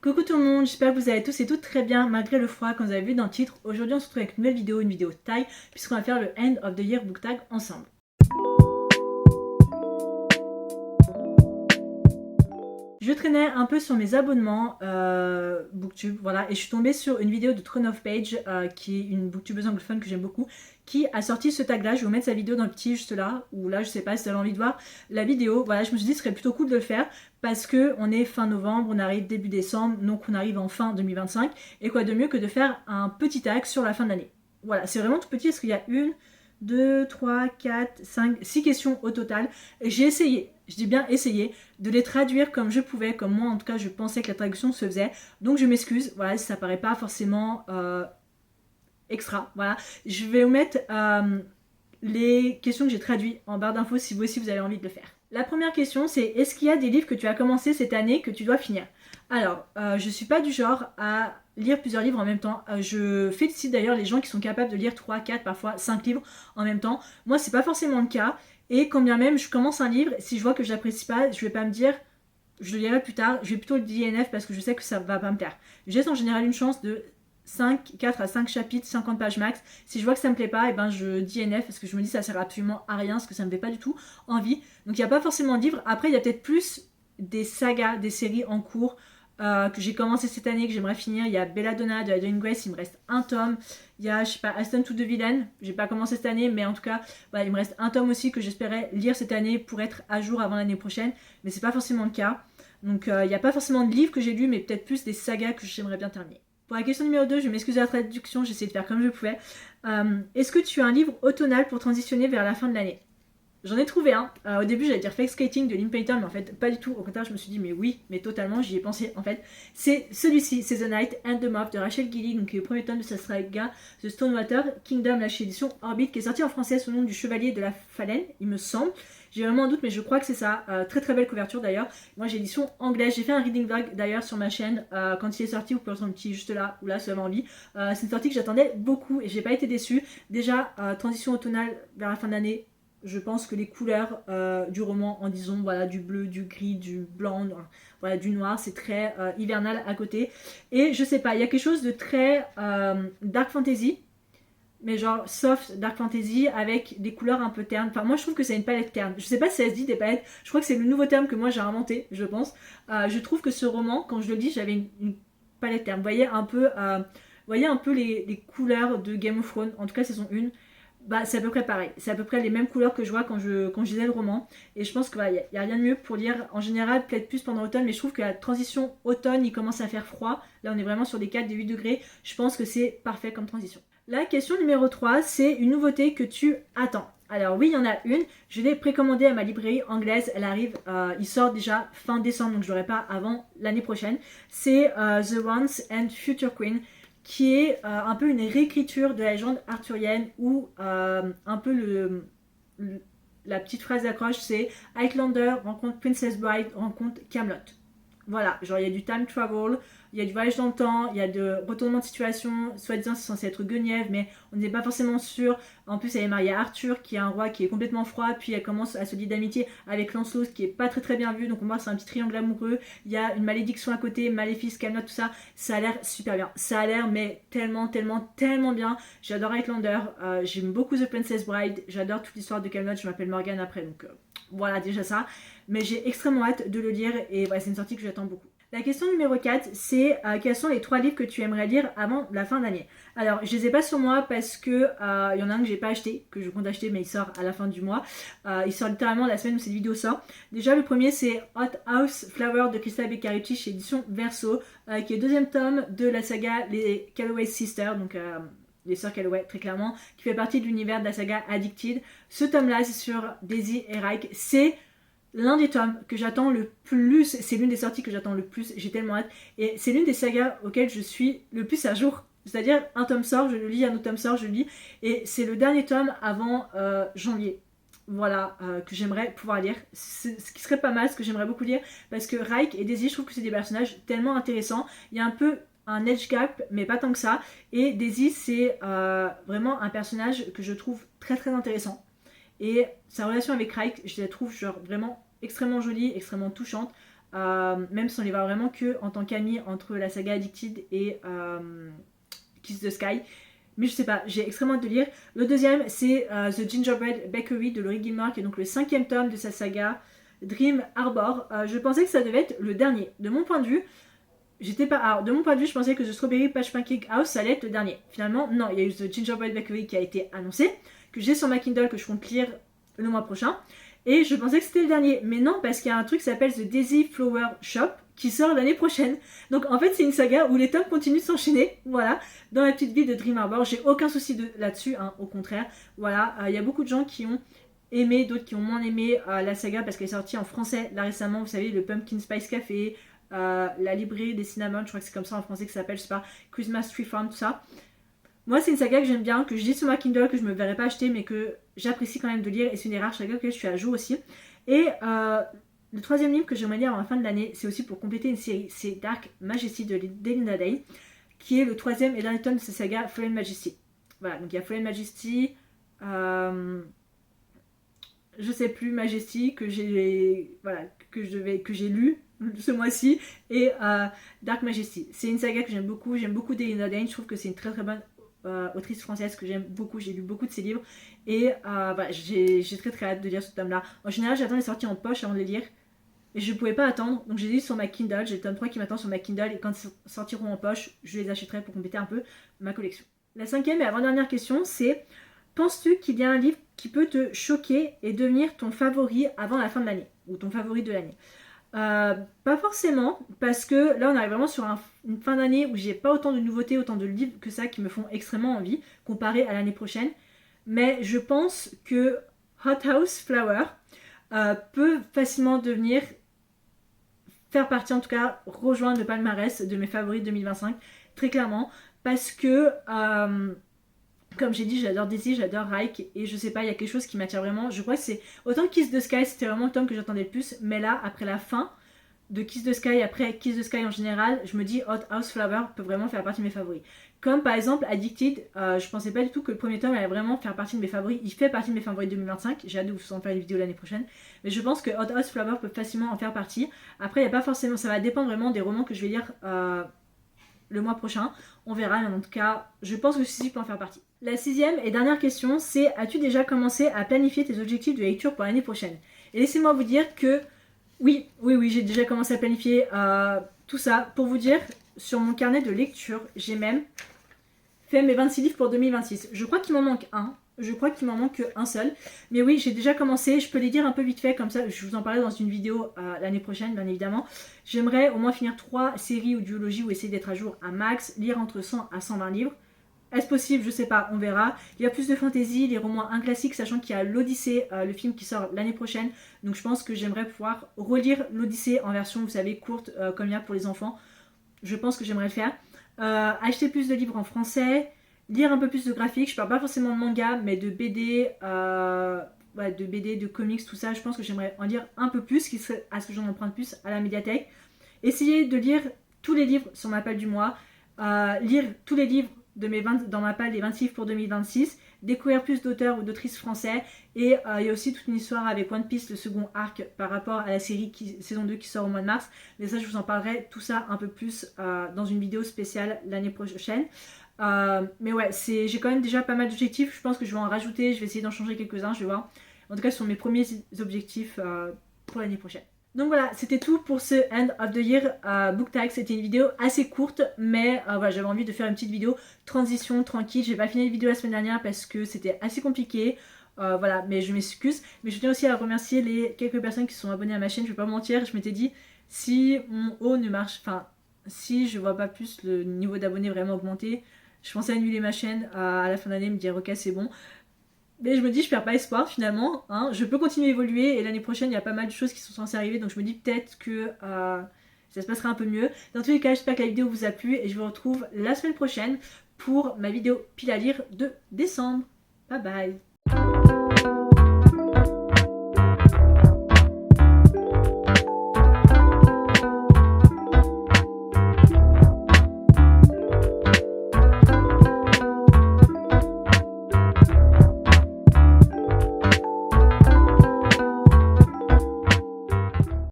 Coucou tout le monde, j'espère que vous allez tous et toutes très bien malgré le froid comme vous avez vu dans le titre. Aujourd'hui on se retrouve avec une nouvelle vidéo, tag, puisqu'on va faire le End of the Year Book Tag ensemble. Je traînais un peu sur mes abonnements Booktube, voilà, et je suis tombée sur une vidéo de Throne of Page, qui est une booktubeuse anglophone que j'aime beaucoup, qui a sorti ce tag là. Je vais vous mettre sa vidéo dans le petit juste là, ou là je sais pas si vous avez envie de voir la vidéo. Voilà, je me suis dit ce serait plutôt cool de le faire, parce que on est fin novembre, on arrive début décembre, donc on arrive en fin 2025, et quoi de mieux que de faire un petit tag sur la fin de l'année. Voilà, c'est vraiment tout petit, parce qu'il y a 1, 2, 3, 4, 5, 6 questions au total. J'ai essayé, je dis bien essayé, de les traduire comme je pouvais, comme moi en tout cas je pensais que la traduction se faisait. Donc je m'excuse, voilà, si ça paraît pas forcément extra, voilà. Je vais vous mettre les questions que j'ai traduites en barre d'infos si vous aussi vous avez envie de le faire. La première question c'est: est-ce qu'il y a des livres que tu as commencé cette année que tu dois finir? Alors, je suis pas du genre à lire plusieurs livres en même temps. Je félicite d'ailleurs les gens qui sont capables de lire 3, 4, parfois 5 livres en même temps. Moi, c'est pas forcément le cas. Et quand bien même je commence un livre, si je vois que je l'apprécie pas, je vais pas me dire je le lirai plus tard, je vais plutôt le DNF parce que je sais que ça va pas me plaire. Je laisse en général une chance de 4 à 5 chapitres, 50 pages max. Si je vois que ça me plaît pas, et ben je DNF parce que je me dis ça sert absolument à rien, parce que ça me fait pas du tout envie. Donc il n'y a pas forcément de livre. Après, il y a peut-être plus des sagas, des séries en cours que j'ai commencé cette année, que j'aimerais finir. Il y a Belladonna de Adrian Grace, il me reste un tome. Il y a, je sais pas, Aston to the Villain, j'ai pas commencé cette année, mais en tout cas, voilà, il me reste un tome aussi que j'espérais lire cette année pour être à jour avant l'année prochaine, mais c'est pas forcément le cas. Donc il n'y a pas forcément de livres que j'ai lus, mais peut-être plus des sagas que j'aimerais bien terminer. Pour la question numéro 2, je m'excuse de la traduction, j'ai essayé de faire comme je pouvais. Est-ce que tu as un livre automnal pour transitionner vers la fin de l'année? J'en ai trouvé un. Au début, j'allais dire Fake Skating de Lynn Payton, mais en fait, pas du tout. Au contraire, je me suis dit, mais oui, mais totalement, j'y ai pensé. En fait, c'est celui-ci, c'est The Night and the Moth de Rachel Gilly, donc qui est le premier tome de sa saga The Stonewater Kingdom, la chez édition Orbit, qui est sorti en français sous le nom du Chevalier de la Phalène, il me semble. J'ai vraiment un doute, mais je crois que c'est ça. Très très belle couverture d'ailleurs. Moi, j'ai l'édition anglaise. J'ai fait un reading vlog d'ailleurs sur ma chaîne quand il est sorti. Vous pouvez entendre un petit juste là ou là si vous avez envie. C'est une sortie que j'attendais beaucoup et j'ai pas été déçue. Déjà, transition automnale vers la fin d'année. Je pense que les couleurs du roman, en disant voilà, du bleu, du gris, du blanc, voilà, du noir, c'est très hivernal à côté. Et je sais pas, il y a quelque chose de très dark fantasy, mais genre soft dark fantasy avec des couleurs un peu ternes. Enfin, moi je trouve que c'est une palette terne. Je sais pas si ça se dit des palettes, je crois que c'est le nouveau terme que moi j'ai inventé, je pense. Je trouve que ce roman, quand je le lis, j'avais une palette terne. Vous voyez un peu les couleurs de Game of Thrones, en tout cas saison 1. Bah, c'est à peu près pareil. C'est à peu près les mêmes couleurs que je vois quand je lisais le roman. Et je pense qu'il n'y a rien de mieux pour lire en général, peut-être plus pendant l'automne, mais je trouve que la transition automne, il commence à faire froid. Là, on est vraiment sur des 4, des 8 degrés. Je pense que c'est parfait comme transition. La question numéro 3, c'est une nouveauté que tu attends. Alors oui, il y en a une. Je l'ai précommandée à ma librairie anglaise. Elle arrive, il sort déjà fin décembre, donc je l'aurai pas avant l'année prochaine. C'est The Once and Future Queen, qui est un peu une réécriture de la légende arthurienne, où un peu la petite phrase d'accroche c'est Highlander rencontre Princess Bride rencontre Camelot. Voilà, genre il y a du time travel, il y a du voyage dans le temps, il y a de retournement de situation, soi-disant c'est censé être Guenièvre, mais on n'est pas forcément sûr. En plus elle est mariée à Arthur, qui est un roi qui est complètement froid, puis elle commence à se lier d'amitié avec Lancelot, qui est pas très très bien vu, donc on voit que c'est un petit triangle amoureux. Il y a une malédiction à côté, Maléfice, Camelot, tout ça, ça a l'air super bien. Ça a l'air mais tellement, tellement, tellement bien. J'adore Highlander, j'aime beaucoup The Princess Bride, j'adore toute l'histoire de Camelot, je m'appelle Morgane après, donc voilà déjà ça. Mais j'ai extrêmement hâte de le lire et ouais, c'est une sortie que j'attends beaucoup. La question numéro 4, c'est quels sont les 3 livres que tu aimerais lire avant la fin d'année? Alors, je les ai pas sur moi parce que y en a un que j'ai pas acheté, que je compte acheter, mais il sort à la fin du mois. Il sort littéralement la semaine où cette vidéo sort. Déjà, le premier, c'est Hot House Flower de Crystal Beccarici chez édition Verso, qui est le 2e tome de la saga Les Calloway Sisters, donc les sœurs Calloway, très clairement, qui fait partie de l'univers de la saga Addicted. Ce tome-là, c'est sur Daisy et Raik. C'est l'un des tomes que j'attends le plus, c'est l'une des sorties que j'attends le plus, j'ai tellement hâte, et c'est l'une des sagas auxquelles je suis le plus à jour. C'est-à-dire, un tome sort, je le lis, un autre tome sort, je le lis, et c'est le dernier tome avant janvier. Voilà, que j'aimerais pouvoir lire. Ce qui serait pas mal, ce que j'aimerais beaucoup lire, parce que Raik et Daisy, je trouve que c'est des personnages tellement intéressants. Il y a un peu un edge gap, mais pas tant que ça. Et Daisy, c'est vraiment un personnage que je trouve très très intéressant. Et sa relation avec Raik, je la trouve genre vraiment extrêmement jolie, extrêmement touchante. même si on les voit vraiment que en tant qu'amis entre la saga Addicted et Kiss the Sky. Mais je sais pas, j'ai extrêmement hâte de lire. Le deuxième, c'est The Gingerbread Bakery de Laurie Gilmore, qui est donc le 5e tome de sa saga Dream Harbor. Je pensais que ça devait être le dernier. De mon point de vue, de mon point de vue, je pensais que The Strawberry Patch Pancake House, ça allait être le dernier. Finalement, non, il y a eu The Gingerbread Bakery qui a été annoncé, que j'ai sur ma Kindle, que je compte lire le mois prochain. Et je pensais que c'était le dernier. Mais non, parce qu'il y a un truc qui s'appelle The Daisy Flower Shop, qui sort l'année prochaine. Donc en fait, c'est une saga où les tomes continuent de s'enchaîner, voilà, dans la petite ville de Dream Harbor. J'ai aucun souci là-dessus, hein, au contraire. Voilà, il y a beaucoup de gens qui ont aimé, d'autres qui ont moins aimé la saga parce qu'elle est sortie en français là récemment. Vous savez, le Pumpkin Spice Café, la librairie des Cinnamon, je crois que c'est comme ça en français que ça s'appelle, je sais pas, Christmas Tree Farm, tout ça. Moi, c'est une saga que j'aime bien, que je lis sur ma Kindle, que je me verrais pas acheter, mais que j'apprécie quand même de lire, et c'est une des rares sagas que je suis à jour aussi. Et le troisième livre que j'aimerais lire avant la fin de l'année, c'est aussi pour compléter une série, c'est Dark Majesty de Linda Day, qui est le troisième et dernier tome de cette saga Fallen Majesty. Voilà, donc il y a Fallen Majesty, je sais plus, Majesty, que j'ai lu ce mois-ci, et Dark Majesty. C'est une saga que j'aime beaucoup Linda Day, je trouve que c'est une très très bonne autrice française que j'aime beaucoup, j'ai lu beaucoup de ses livres, et voilà, j'ai très très hâte de lire ce tome là. En général, j'attends les sorties en poche avant de les lire, et je pouvais pas attendre, donc j'ai lu sur ma Kindle, j'ai le tome 3 qui m'attend sur ma Kindle, et quand ils sortiront en poche, je les achèterai pour compléter un peu ma collection. La cinquième et avant-dernière question, c'est: penses-tu qu'il y a un livre qui peut te choquer et devenir ton favori avant la fin de l'année, ou ton favori de l'année? Pas forcément, parce que là on arrive vraiment sur une fin d'année où j'ai pas autant de nouveautés, autant de livres que ça qui me font extrêmement envie, comparé à l'année prochaine. Mais je pense que Hothouse Flower peut facilement faire partie, en tout cas rejoindre le palmarès de mes favoris 2025, très clairement, parce que comme j'ai dit, j'adore Daisy, j'adore Reich, et je sais pas, il y a quelque chose qui m'attire vraiment. Je crois que c'est autant Kiss the Sky, c'était vraiment le tome que j'attendais le plus, mais là, après la fin de Kiss the Sky, après Kiss the Sky en général, je me dis Hothouse Flower peut vraiment faire partie de mes favoris. Comme par exemple Addicted, je pensais pas du tout que le premier tome allait vraiment faire partie de mes favoris. Il fait partie de mes favoris 2025, j'ai hâte de vous en faire une vidéo l'année prochaine, mais je pense que Hothouse Flower peut facilement en faire partie. Après, il n'y a pas forcément, ça va dépendre vraiment des romans que je vais lire le mois prochain, on verra, mais en tout cas, je pense que ceci peut en faire partie. La sixième et dernière question, c'est: as-tu déjà commencé à planifier tes objectifs de lecture pour l'année prochaine? Et laissez-moi vous dire que oui, j'ai déjà commencé à planifier tout ça. Pour vous dire, sur mon carnet de lecture, j'ai même fait mes 26 livres pour 2026. Je crois qu'il m'en manque un. Je crois qu'il m'en manque un seul. Mais oui, j'ai déjà commencé. Je peux les dire un peu vite fait, comme ça, je vous en parlerai dans une vidéo l'année prochaine, bien évidemment. J'aimerais au moins finir 3 séries ou duologies ou essayer d'être à jour à max, lire entre 100 à 120 livres. Est-ce possible? Je sais pas, on verra. Il y a plus de fantasy, lire au moins un classique, sachant qu'il y a l'Odyssée, le film qui sort l'année prochaine. Donc je pense que j'aimerais pouvoir relire l'Odyssée en version, vous savez, courte, comme il y a pour les enfants. Je pense que j'aimerais le faire. Acheter plus de livres en français, lire un peu plus de graphiques. Je parle pas forcément de manga, mais de BD, de comics, tout ça. Je pense que j'aimerais en lire un peu plus, qui serait à ce que j'en emprunte plus à la médiathèque. Essayer de lire tous les livres sur ma palle du mois. Lire tous les livres dans ma palle des 20 livres pour 2026, découvrir plus d'auteurs ou d'autrices français, et il y a aussi toute une histoire avec One Piece, le second arc par rapport à la série saison 2 qui sort au mois de mars, mais ça je vous en parlerai tout ça un peu plus dans une vidéo spéciale l'année prochaine. Mais ouais, j'ai quand même déjà pas mal d'objectifs, je pense que je vais en rajouter, je vais essayer d'en changer quelques-uns, je vais voir. En tout cas ce sont mes premiers objectifs pour l'année prochaine. Donc voilà, c'était tout pour ce End of the Year Book Tag. C'était une vidéo assez courte, mais voilà, j'avais envie de faire une petite vidéo transition tranquille. J'ai pas fini la vidéo la semaine dernière parce que c'était assez compliqué. Voilà, mais je m'excuse. Mais je tiens aussi à remercier les quelques personnes qui sont abonnées à ma chaîne. Je vais pas mentir, je m'étais dit, si mon haut ne marche, enfin, si je vois pas plus le niveau d'abonnés vraiment augmenter, je pensais annuler ma chaîne à la fin d'année, me dire ok c'est bon. Mais je me dis, je perds pas espoir finalement, hein. Je peux continuer à évoluer et l'année prochaine il y a pas mal de choses qui sont censées arriver, donc je me dis peut-être que ça se passera un peu mieux. Dans tous les cas, j'espère que la vidéo vous a plu et je vous retrouve la semaine prochaine pour ma vidéo pile à lire de décembre. Bye bye.